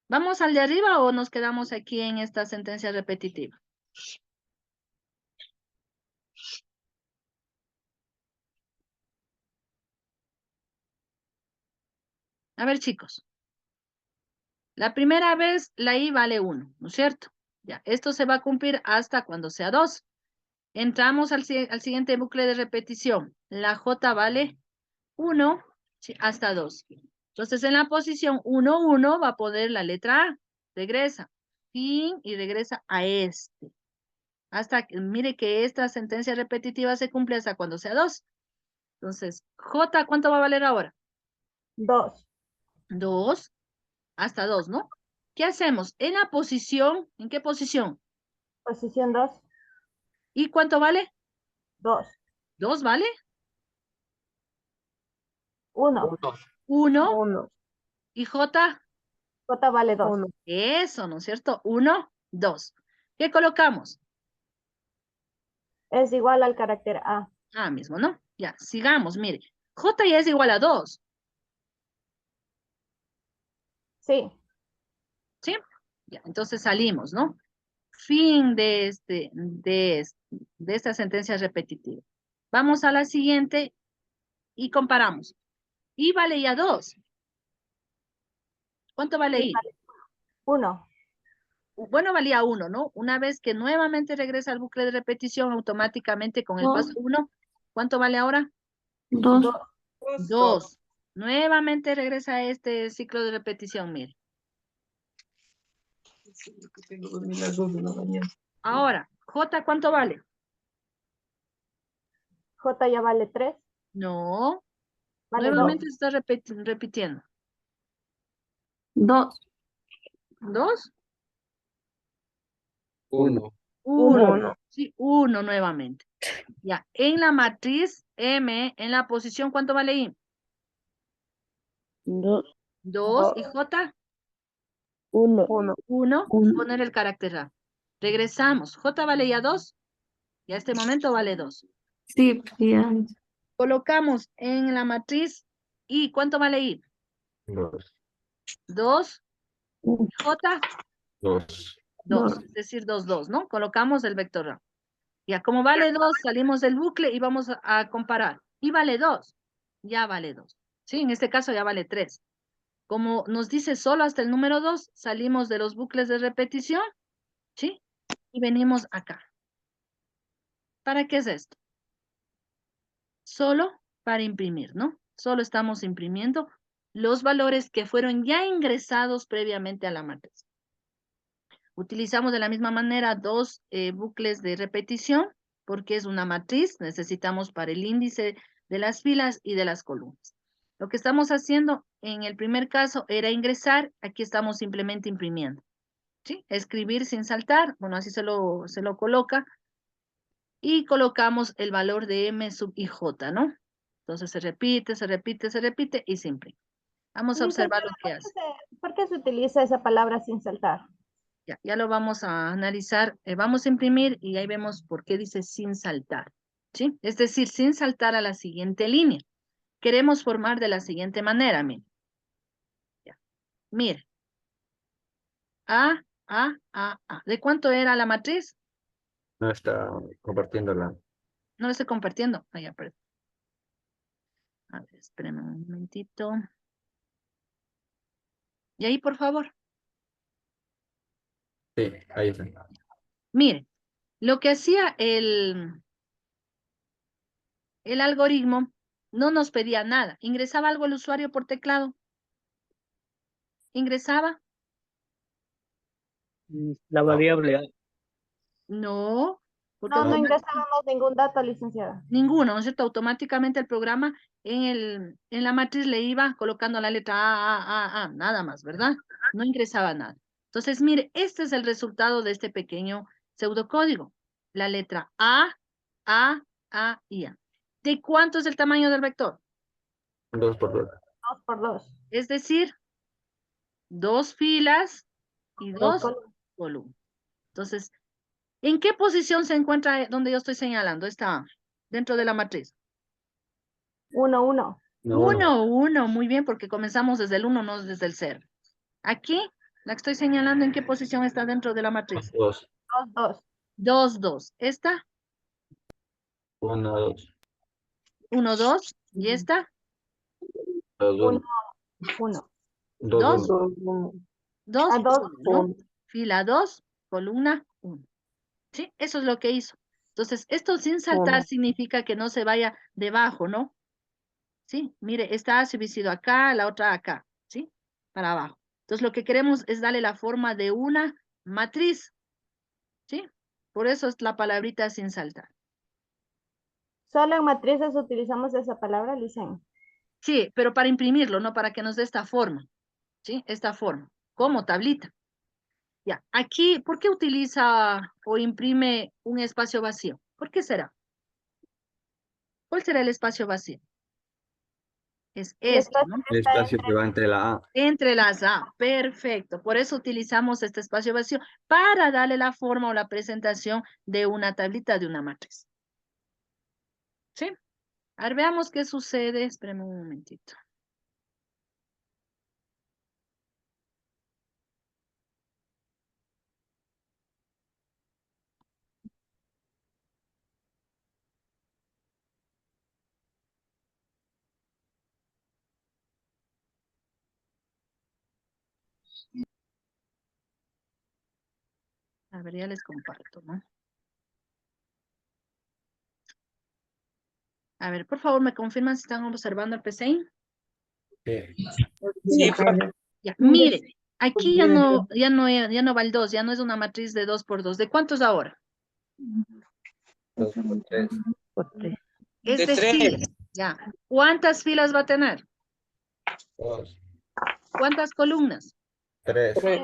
¿Vamos al de arriba o nos quedamos aquí en esta sentencia repetitiva? A ver, chicos. La primera vez la I vale 1, ¿no es cierto? Ya, esto se va a cumplir hasta cuando sea 2. Entramos al siguiente bucle de repetición. La J vale 1, sí, hasta 2. Entonces, en la posición 1, 1 va a poner la letra A. Regresa. Fin y regresa a este. Hasta que, mire que esta sentencia repetitiva se cumple hasta cuando sea 2. Entonces, J, ¿cuánto va a valer ahora? 2. 2, hasta 2, ¿no? ¿Qué hacemos? En la posición, ¿en qué posición? Posición 2. ¿Y cuánto vale? 2. 2, ¿vale? 1. 1. 1, ¿Y J? J vale 2. 1, Eso, ¿no es cierto? 1, 2. ¿Qué colocamos? Es igual al carácter A. Ah, mismo, ¿no? Ya, sigamos, mire. J ya es igual a 2, Sí. ¿sí? Ya, entonces salimos, ¿no? Fin de esta sentencia repetitiva. Vamos a la siguiente y comparamos. I vale ya 2. ¿Cuánto vale Y I? vale 1. Bueno, valía 1, ¿no? Una vez que nuevamente regresa al bucle de repetición automáticamente con el paso 1, ¿cuánto vale ahora? 2, 2. 2. Nuevamente regresa a este ciclo de repetición, mire. tengo que dormir las 2 de la mañana. Ahora, J, ¿cuánto vale? J ya vale 3. No, Vale 2. nuevamente se está repitiendo. 2, 2, 1. 1. 1, Sí, 1 nuevamente. Ya, en la matriz M, en la posición, ¿cuánto vale I? 2, 2. ¿Y J? 1, 1. 1. Poner el carácter A. Regresamos. J vale ya 2. Y a este momento vale 2. Sí, ya. Colocamos en la matriz I. ¿Cuánto vale I? 2, 2. J, 2, 2. 2. Es decir, 2, 2, ¿no? Colocamos el vector A. Ya, como vale 2, salimos del bucle y vamos a comparar. Y vale 2. Ya vale 2. Sí, en este caso ya vale 3. Como nos dice solo hasta el número 2, salimos de los bucles de repetición, ¿sí? Y venimos acá. ¿Para qué es esto? Solo para imprimir, ¿no? Solo estamos imprimiendo los valores que fueron ya ingresados previamente a la matriz. Utilizamos de la misma manera dos bucles de repetición, porque es una matriz, necesitamos para el índice de las filas y de las columnas. Lo que estamos haciendo en el primer caso era ingresar, aquí estamos simplemente imprimiendo. ¿Sí? Escribir sin saltar, bueno, así se lo coloca, y colocamos el valor de M sub IJ, ¿no? Entonces se repite, se repite, se repite y se imprime. Vamos a observar lo Licenciada, que hace. ¿por qué se utiliza esa palabra sin saltar? Ya lo vamos a analizar. Vamos a imprimir y ahí vemos por qué dice sin saltar. ¿Sí? Es decir, sin saltar a la siguiente línea. Queremos formar de la siguiente manera, mire. Ya. Mire. A. ¿De cuánto era la matriz? no está compartiéndola. No lo estoy compartiendo. Ah, ya, perdón. A ver, espérenme un momentito. Y ahí, por favor. Sí, ahí está. Mire, lo que hacía el algoritmo no nos pedía nada. ¿Ingresaba algo el usuario por teclado? ¿Ingresaba? La variable A. No, porque No, no ingresábamos ningún dato, licenciada. ninguno, ¿no es cierto? Automáticamente el programa en la matriz le iba colocando la letra A, nada más, ¿verdad? No ingresaba nada. Entonces, mire, este es el resultado de este pequeño pseudocódigo. La letra A y A. ¿De cuánto es el tamaño del vector? 2 por 2. 2 por 2. Es decir, 2 filas y 2 columnas. columnas. Entonces, ¿en qué posición se encuentra donde yo estoy señalando? Está dentro de la matriz. 1, 1. No, 1. 1, muy bien, porque comenzamos desde el 1, no desde el 0. Aquí, la que estoy señalando, ¿en qué posición está dentro de la matriz? 2. 2, 2. 2, 2. ¿Esta? 1, 2. 1, 2. ¿Y esta? 2, 1, 1. 1. 2, 2, 1. 2, 1. 2, Ah, 2, 1. Fila 2, columna 1. ¿Sí? Eso es lo que hizo. Entonces, esto sin saltar 1. significa que no se vaya debajo, ¿no? ¿Sí? Mire, esta se hubiese ido acá, la otra acá, ¿sí? Para abajo. Entonces, lo que queremos es darle la forma de una matriz, ¿sí? Por eso es la palabrita sin saltar. Solo en matrices utilizamos esa palabra, licen. Sí, pero para imprimirlo, no para que nos dé esta forma, ¿sí? Esta forma, como tablita. Ya, aquí, ¿por qué utiliza o imprime un espacio vacío? ¿Por qué será? ¿Cuál será el espacio vacío? Es El esto, espacio ¿no? que El está espacio que va entre la A. Entre las A, perfecto. Por eso utilizamos este espacio vacío para darle la forma o la presentación de una tablita de una matriz. ¿Sí? A ver, veamos qué sucede. Espérame un momentito. A ver, ya les comparto, ¿no? A ver, por favor, ¿me confirman si están observando el PCI? Sí, Ya, mire, aquí ya no va el 2, ya no es una matriz de 2 por 2. ¿De cuántos ahora? 2 por 3. Es de decir, 3. ya, ¿cuántas filas va a tener? 2. ¿Cuántas columnas? 3. 3.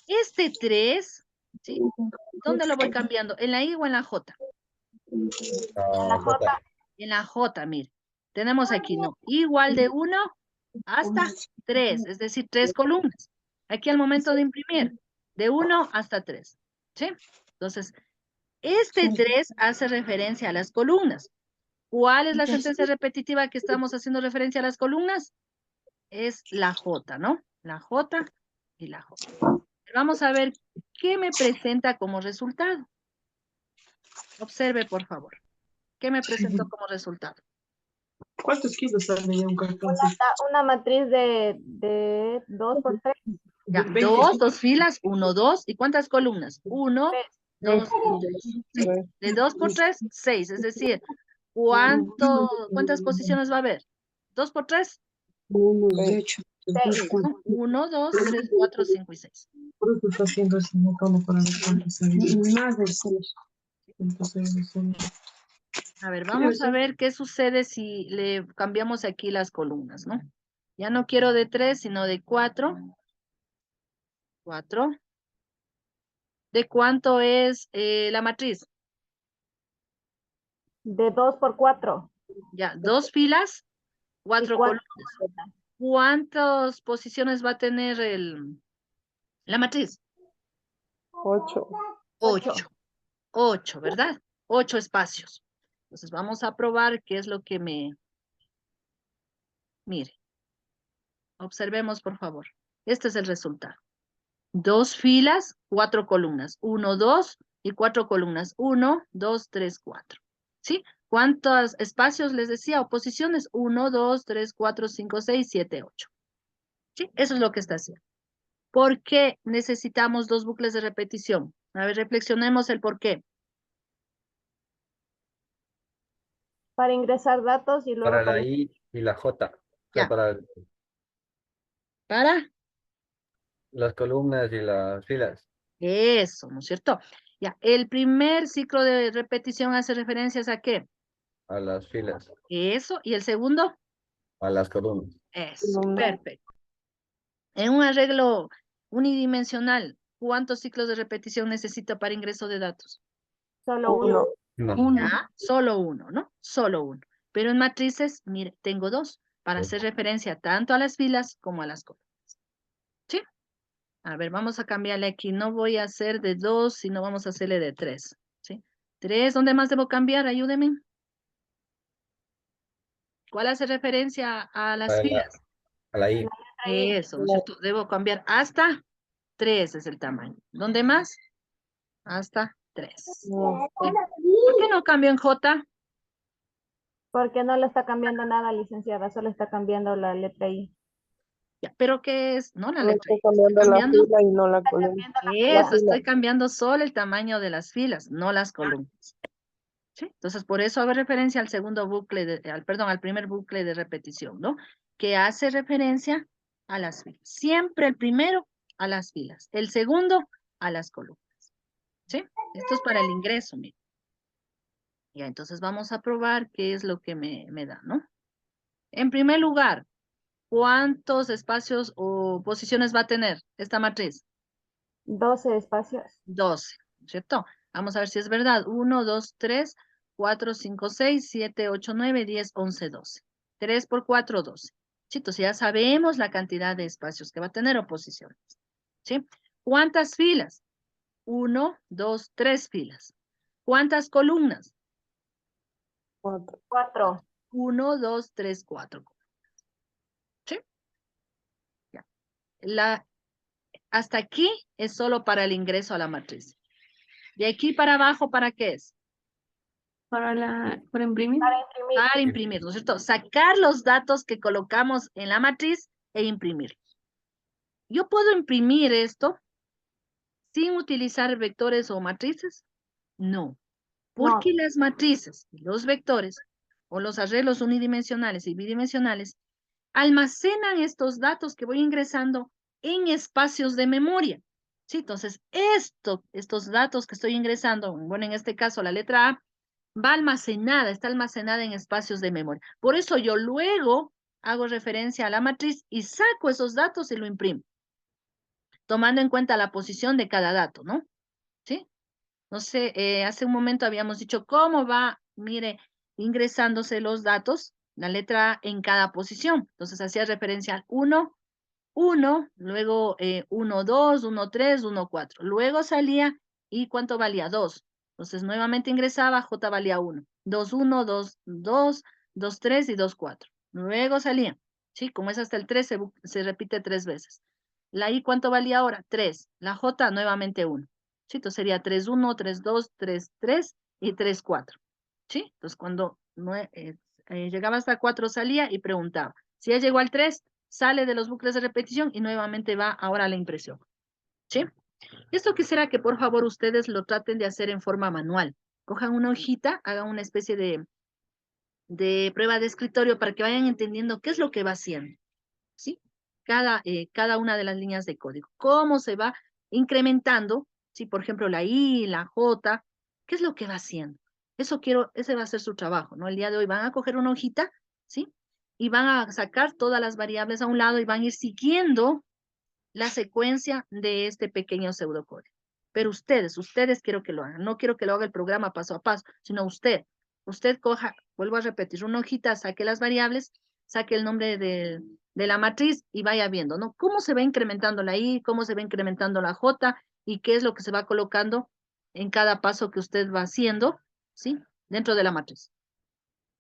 Este 3, ¿sí? ¿Dónde lo voy cambiando? ¿En la I o en la J? La J. En la J, mire. Tenemos aquí, ¿no? Igual de 1 hasta 3, es decir, 3 columnas. Aquí al momento de imprimir, de 1 hasta 3, ¿sí? Entonces, este 3 hace referencia a las columnas. ¿Cuál es la sentencia repetitiva que estamos haciendo referencia a las columnas? Es la J, ¿no? La J y la J. Vamos a ver qué me presenta como resultado. Observe, por favor. ¿Qué me presentó como resultado? ¿Cuántos kilos sale ya un cartón? Una matriz de 2 por 3. Ya, 2 filas, 1, 2. ¿Y cuántas columnas? 1, 2 y 3. ¿Sí? De 2 por 3, 6. Es decir, ¿cuántas posiciones va a haber? 2 por 3, 6, ¿no? 1, 2, 3, 4, 5 y 6. Por eso está haciendo ese método para ver cuántos sale. Más del 6. Entonces, A ver, vamos a ver qué sucede si le cambiamos aquí las columnas, ¿no? Ya no quiero de 3, sino de 4. 4. ¿De cuánto es la matriz? De 2 por 4. Ya, 2 filas, 4 columnas. ¿Cuántas posiciones va a tener la matriz? 8. 8. 8, ¿verdad? 8 espacios. Entonces vamos a probar qué es lo que Mire, observemos por favor. Este es el resultado. 2 filas, 4 columnas. 1, 2 y 4 columnas. 1, 2, 3, 4. ¿Sí? ¿Cuántos espacios les decía o posiciones? 1, 2, 3, 4, 5, 6, 7, 8. ¿Sí? Eso es lo que está haciendo. ¿Por qué necesitamos 2 bucles de repetición? A ver, reflexionemos el por qué. Para ingresar datos y luego Para la para... I y la J. O sea, Ya. para Para las columnas y las filas. eso, ¿no es cierto? Ya, el primer ciclo de repetición hace referencias a qué? A las filas. Eso, y el segundo, A las columnas. eso, Columna. perfecto. En un arreglo unidimensional, ¿cuántos ciclos de repetición necesito para ingreso de datos? Solo uno. Uno. No. Uno. ¿Ya? Solo uno, ¿no? Solo uno. Pero en matrices, mire, tengo dos, para Dos. hacer referencia tanto a las filas como a las columnas. ¿Sí? A ver, vamos a cambiarle aquí. No voy a hacer de 2, sino vamos a hacerle de 3. ¿Sí? 3, ¿dónde más debo cambiar? Ayúdenme. ¿Cuál hace referencia a las filas? A la I. Ahí. Eso, ¿no es cierto? Debo cambiar hasta 3 es el tamaño. ¿Dónde más? Hasta 3. No. ¿Por qué no cambio en J? Porque no le está cambiando nada, licenciada, solo está cambiando la letra I. Ya, ¿pero qué es? No la Solo letra está I. Estoy cambiando la cambiando. fila y no la columna. Eso, fila. estoy cambiando solo el tamaño de las filas, no las columnas. ¿Sí? Entonces, por eso hago referencia al segundo bucle, al primer bucle de repetición, ¿no? Que hace referencia a las filas. Siempre el primero a las filas, el segundo a las columnas. ¿Sí? Esto es para el ingreso, mire. Ya, entonces vamos a probar qué es lo que me da, ¿no? En primer lugar, ¿cuántos espacios o posiciones va a tener esta matriz? 12 espacios. 12, ¿cierto? Vamos a ver si es verdad. 1, 2, 3, 4, 5, 6, 7, 8, 9, 10, 11, 12. 3 por 4, 12. ¿Sí? Entonces ya sabemos la cantidad de espacios que va a tener o posiciones. ¿Sí? ¿Cuántas filas? 1, 2, 3 filas. ¿Cuántas columnas? 4. 4. 1, 2, 3, 4. ¿Sí? Ya. Hasta aquí es solo para el ingreso a la matriz. De aquí para abajo, ¿para qué es? Para imprimir. Para imprimir. Para imprimir, ¿no es cierto? Sacar los datos que colocamos en la matriz e imprimirlos. Yo puedo imprimir esto sin utilizar vectores o matrices. No, porque las matrices, los vectores o los arreglos unidimensionales y bidimensionales almacenan estos datos que voy ingresando en espacios de memoria. ¿Sí? Entonces, estos datos que estoy ingresando, bueno, en este caso la letra A, está almacenada en espacios de memoria. Por eso yo luego hago referencia a la matriz y saco esos datos y lo imprimo, tomando en cuenta la posición de cada dato, ¿no? ¿Sí? No sé, hace un momento habíamos dicho cómo va, mire, ingresándose los datos, la letra A en cada posición. Entonces hacía referencia al 1, 1, luego 1, 2, 1, 3, 1, 4. Luego salía y ¿cuánto valía? 2. Entonces nuevamente ingresaba, J valía 1. 2, 1, 2, 2, 2, 3 y 2, 4. Luego salía, ¿sí? Como es hasta el 3, se repite 3 veces. La I, ¿cuánto valía ahora? 3. La J, nuevamente 1. ¿Sí? Entonces sería 3, 1, 3, 2, 3, 3 y 3, 4. ¿Sí? Entonces cuando llegaba hasta 4 salía y preguntaba. Si ya llegó al 3, sale de los bucles de repetición y nuevamente va ahora a la impresión. ¿Sí? Esto quisiera que por favor ustedes lo traten de hacer en forma manual. Cojan una hojita, hagan una especie de prueba de escritorio para que vayan entendiendo qué es lo que va haciendo. ¿Sí? Cada una de las líneas de código. Cómo se va incrementando, ¿sí? Por ejemplo, la I, la J, ¿qué es lo que va haciendo? Ese va a ser su trabajo, ¿no? El día de hoy van a coger una hojita, ¿sí? Y van a sacar todas las variables a un lado y van a ir siguiendo la secuencia de este pequeño pseudocódigo. Pero ustedes quiero que lo hagan. No quiero que lo haga el programa paso a paso, sino usted. Usted coja, vuelvo a repetir, una hojita, saque las variables, saque el nombre de la matriz y vaya viendo, ¿no? Cómo se va incrementando la I, cómo se va incrementando la J y qué es lo que se va colocando en cada paso que usted va haciendo, ¿sí? Dentro de la matriz.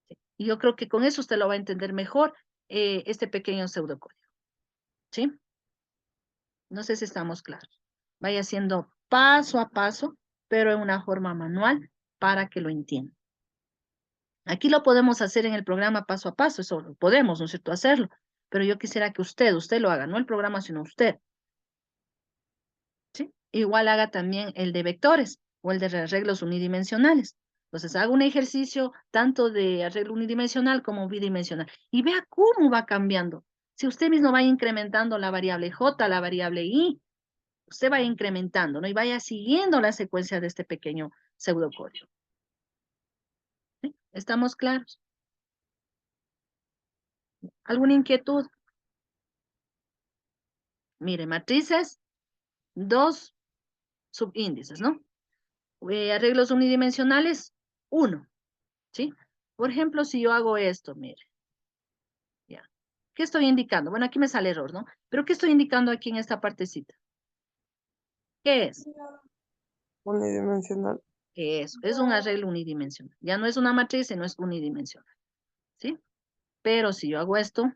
¿Sí? Y yo creo que con eso usted lo va a entender mejor, este pequeño pseudocódigo. ¿Sí? No sé si estamos claros. Vaya haciendo paso a paso, pero en una forma manual para que lo entiendan. Aquí lo podemos hacer en el programa paso a paso, eso lo podemos, ¿no es cierto?, hacerlo. Pero yo quisiera que usted lo haga, no el programa, sino usted. ¿Sí? Igual haga también el de vectores o el de arreglos unidimensionales. Entonces hago un ejercicio tanto de arreglo unidimensional como bidimensional. Y vea cómo va cambiando. Si usted mismo va incrementando la variable J, la variable I, usted va incrementando, ¿no? Y vaya siguiendo la secuencia de este pequeño pseudocódigo. ¿Sí? ¿Estamos claros? ¿Alguna inquietud? Mire, matrices, 2 subíndices, ¿no? Arreglos unidimensionales, 1, ¿sí? Por ejemplo, si yo hago esto, mire. Ya. ¿Qué estoy indicando? Bueno, aquí me sale error, ¿no? Pero ¿qué estoy indicando aquí en esta partecita? ¿Qué es? Unidimensional. Eso, es un arreglo unidimensional. Ya no es una matriz, sino es unidimensional, ¿sí? Pero si yo hago esto,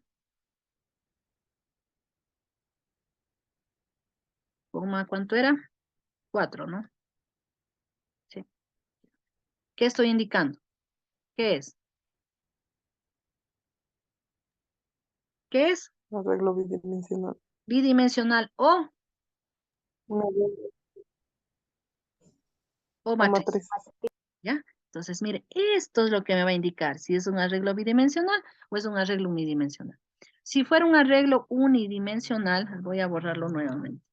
¿cuánto era? 4, ¿no? Sí. ¿Qué estoy indicando? ¿Qué es? ¿Qué es? Arreglo bidimensional. Bidimensional Una o matriz. matriz. ¿Ya? Entonces, mire, esto es lo que me va a indicar si es un arreglo bidimensional o es un arreglo unidimensional. Si fuera un arreglo unidimensional, voy a borrarlo nuevamente.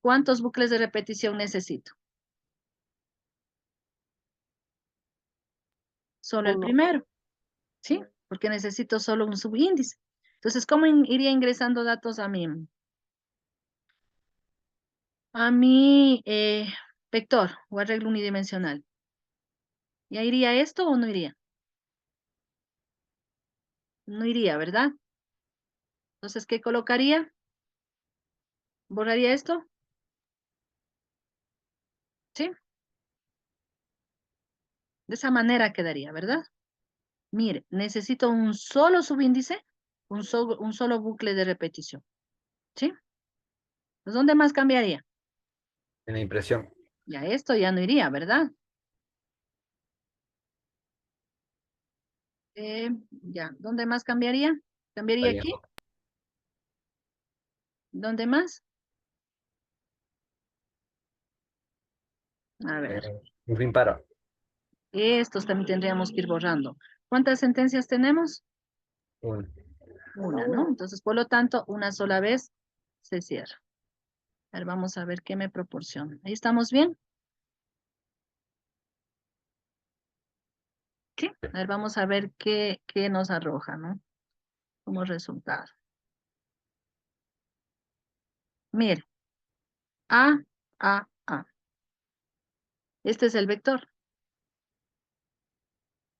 ¿Cuántos bucles de repetición necesito? Solo el Uno. primero, ¿sí? Porque necesito solo un subíndice. Entonces, ¿cómo iría ingresando datos a mi vector o arreglo unidimensional? ¿Ya iría esto o no iría? No iría, ¿verdad? Entonces, ¿qué colocaría? ¿Borraría esto? ¿Sí? De esa manera quedaría, ¿verdad? Mire, necesito un solo subíndice, un solo bucle de repetición. ¿Sí? Pues, ¿dónde más cambiaría? En la impresión. Ya esto ya no iría, ¿verdad? Ya, ¿dónde más cambiaría? ¿Cambiaría Ahí en aquí? ¿Dónde más? A ver, un fin para. estos también tendríamos que ir borrando. ¿Cuántas sentencias tenemos? Uno. Una, ¿no? Entonces, por lo tanto, una sola vez se cierra. A ver, vamos a ver qué me proporciona. ¿Ahí estamos bien? ¿Sí? A ver, vamos a ver qué nos arroja, ¿no? Como resultado. Mire, A, A, A. Este es el vector.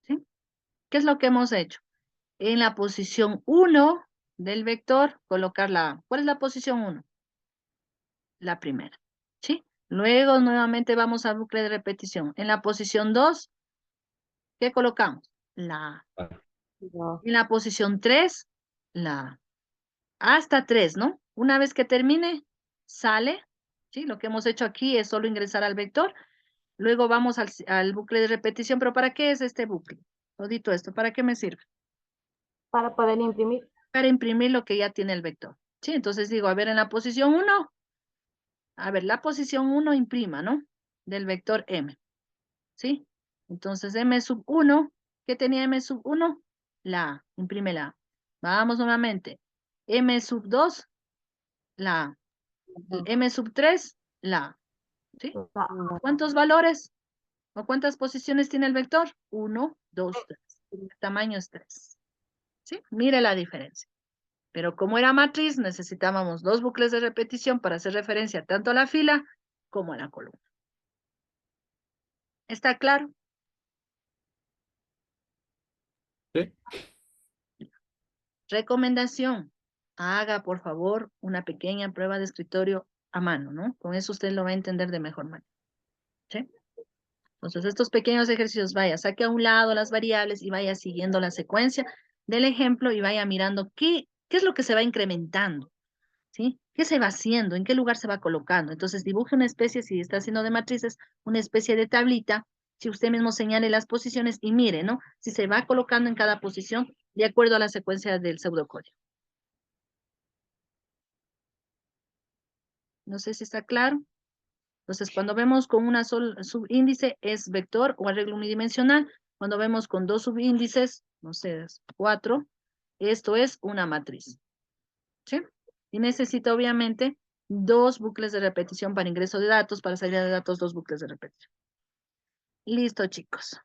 ¿Sí? ¿Qué es lo que hemos hecho? En la posición 1 del vector, colocar la A. ¿Cuál es la posición 1? La primera. ¿Sí? Luego nuevamente vamos al bucle de repetición. En la posición 2, ¿qué colocamos? La A. Ya. En la posición 3, la A. Hasta 3, ¿no? Una vez que termine, sale. ¿Sí? Lo que hemos hecho aquí es solo ingresar al vector. Luego vamos al bucle de repetición. ¿Pero para qué es este bucle? Todito esto, ¿para qué me sirve? Para poder imprimir. Para imprimir lo que ya tiene el vector. ¿Sí? Entonces digo, a ver, en la posición 1, a ver, la posición 1 imprima, ¿no? Del vector M. ¿Sí? Entonces M sub 1, ¿qué tenía M sub 1? La A, imprime la A. Vamos nuevamente. M sub 2, la A. M sub 3, la A. ¿Sí? ¿Cuántos valores o cuántas posiciones tiene el vector? 1, 2, 3. El tamaño es 3. ¿Sí? Mire la diferencia. Pero como era matriz, necesitábamos 2 bucles de repetición para hacer referencia tanto a la fila como a la columna. ¿Está claro? ¿Sí? Recomendación. Haga, por favor, una pequeña prueba de escritorio a mano, ¿no? Con eso usted lo va a entender de mejor manera. ¿Sí? Entonces, estos pequeños ejercicios, vaya, saque a un lado las variables y vaya siguiendo la secuencia del ejemplo y vaya mirando qué es lo que se va incrementando. ¿Sí? ¿Qué se va haciendo? ¿En qué lugar se va colocando? Entonces dibuje una especie, si está haciendo de matrices, una especie de tablita, si usted mismo señale las posiciones y mire, ¿no? Si se va colocando en cada posición de acuerdo a la secuencia del pseudocódigo. No sé si está claro. Entonces, cuando vemos con una sola subíndice es vector o arreglo unidimensional. Cuando vemos con dos subíndices, no sé, 4, esto es una matriz. ¿Sí? Y necesita obviamente 2 bucles de repetición para ingreso de datos, para salida de datos 2 bucles de repetición. Listo, chicos.